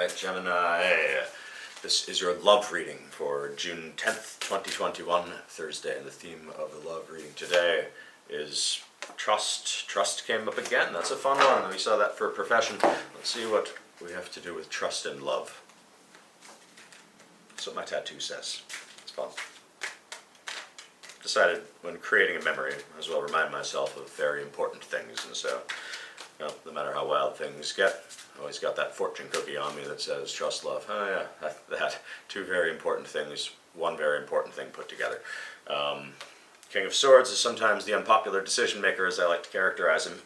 Alright, Gemini, this is your love reading for June 10th, 2021, Thursday, and the theme of the love reading today is trust. Trust came up again. That's a fun one. We saw that for profession. Let's see what we have to do with trust and love. That's what my tattoo says. It's fun. Decided when creating a memory, I as well remind myself of very important things, and so no matter how wild things get, I always got that fortune cookie on me that says trust, love. Oh yeah, that two very important things, one very important thing put together. King of Swords is sometimes the unpopular decision maker, as I like to characterize him,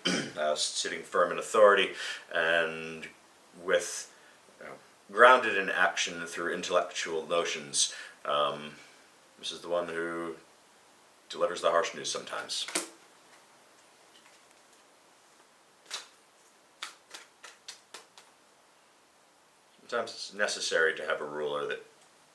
sitting firm in authority and with grounded in action through intellectual notions. This is the one who delivers the harsh news sometimes. Sometimes it's necessary to have a ruler that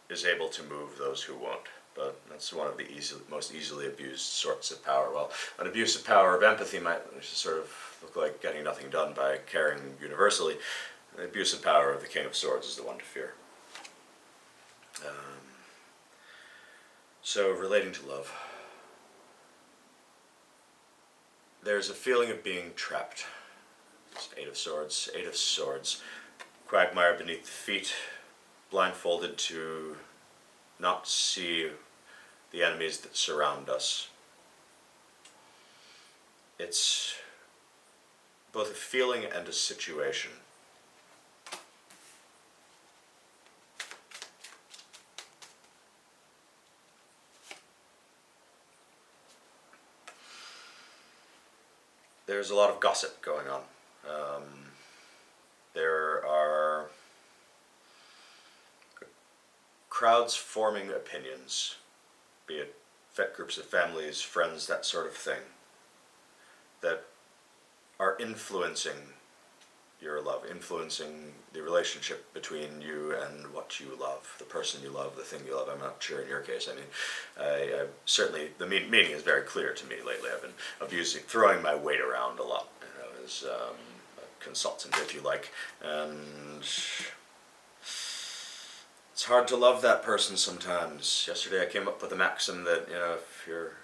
is able to move those who won't, but that's one of the most easily abused sorts of power. Well, an abuse of power of empathy might sort of look like getting nothing done by caring universally. The abuse of power of the King of Swords is the one to fear. So, relating to love, there's a feeling of being trapped. It's Eight of Swords. Quagmire beneath the feet, blindfolded to not see the enemies that surround us. It's both a feeling and a situation. There's a lot of gossip going on. There are crowds forming opinions, be it groups of families, friends, that sort of thing, that are influencing your love, influencing the relationship between you and what you love, the person you love, the thing you love. I'm not sure in your case. I mean, I certainly, the meaning is very clear to me lately. I've been throwing my weight around a lot, as a consultant, if you like, and it's hard to love that person sometimes. Yesterday I came up with a maxim that, if you're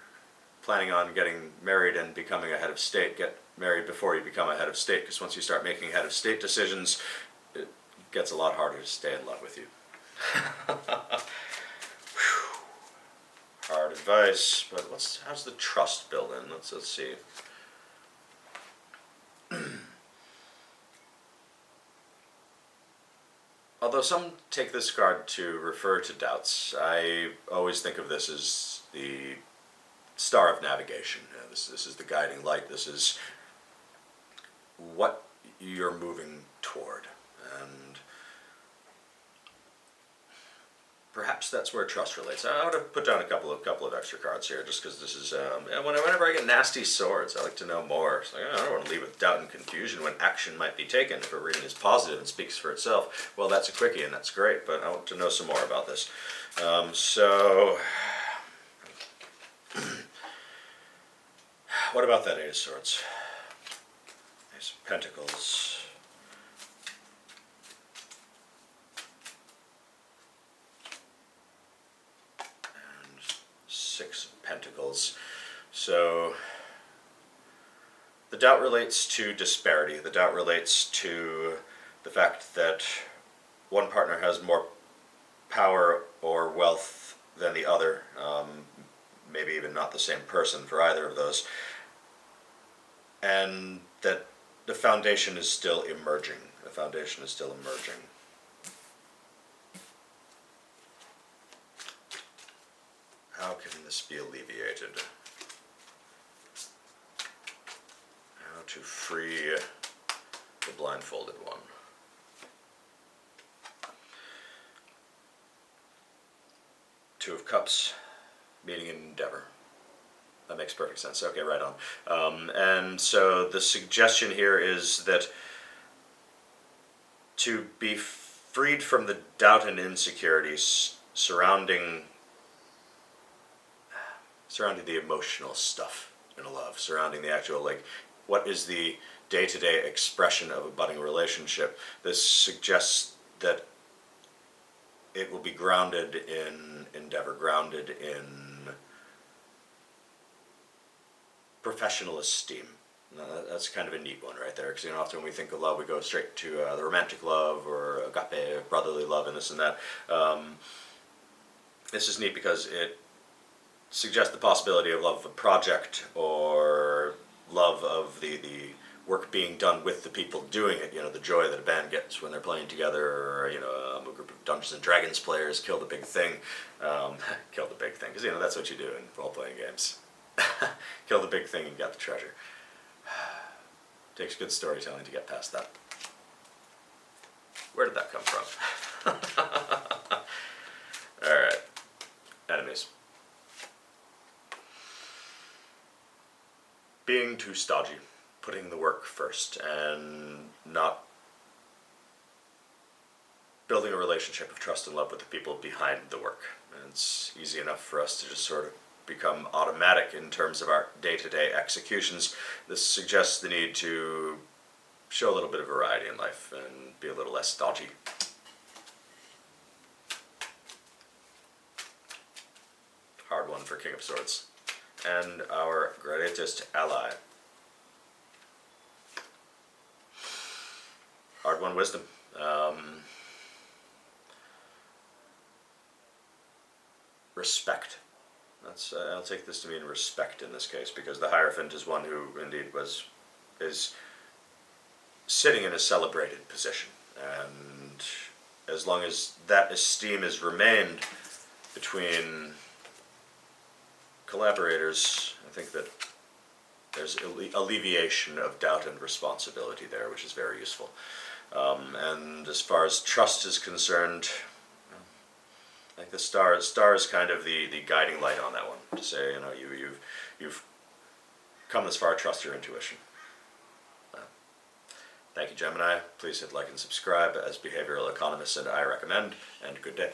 planning on getting married and becoming a head of state, get married before you become a head of state, because once you start making head of state decisions, it gets a lot harder to stay in love with you. Hard advice, but how's the trust build in? Let's see. Although some take this card to refer to doubts, I always think of this as the star of navigation. This is the guiding light. This is what you're moving toward. And perhaps that's where trust relates. I want to put down a couple of extra cards here, just because this is, whenever I get nasty swords, I like to know more. It's like, I don't want to leave with doubt and confusion when action might be taken. If a reading is positive and speaks for itself, well, that's a quickie, and that's great, but I want to know some more about this. What about that Eight of Swords? Ace of Pentacles. And Six of Pentacles. So the doubt relates to disparity. The doubt relates to the fact that one partner has more power or wealth than the other. Maybe even not the same person for either of those. And that the foundation is still emerging. The foundation is still emerging. How can this be alleviated? How to free the blindfolded one? Two of Cups, meeting in endeavor. That makes perfect sense. Okay, right on. And so the suggestion here is that to be freed from the doubt and insecurities surrounding the emotional stuff in a love, surrounding the actual, what is the day-to-day expression of a budding relationship. This suggests that it will be grounded in endeavor, grounded in professional esteem. Now, that's kind of a neat one right there, because often when we think of love, we go straight to the romantic love or agape, brotherly love, and this and that. This is neat because it suggests the possibility of love of a project or love of the work being done with the people doing it. The joy that a band gets when they're playing together, or a group of Dungeons and Dragons players kill the big thing, kill the big thing, because that's what you do in role-playing games. Kill the big thing and get the treasure. Takes good storytelling to get past that. Where did that come from? Alright. Enemies. Being too stodgy. Putting the work first and not building a relationship of trust and love with the people behind the work. And it's easy enough for us to just sort of become automatic in terms of our day-to-day executions. This suggests the need to show a little bit of variety in life and be a little less stodgy. Hard one for King of Swords. And our greatest ally. Hard one, Wisdom. Respect. I'll take this to mean respect in this case, because the Hierophant is one who indeed is sitting in a celebrated position, and as long as that esteem is remained between collaborators, I think that there's alleviation of doubt and responsibility there, which is very useful. And as far as trust is concerned, I think the star is kind of the guiding light on that one, to say, you've come this far, trust your intuition. Thank you, Gemini. Please hit like and subscribe, as behavioral economists and I recommend, and good day.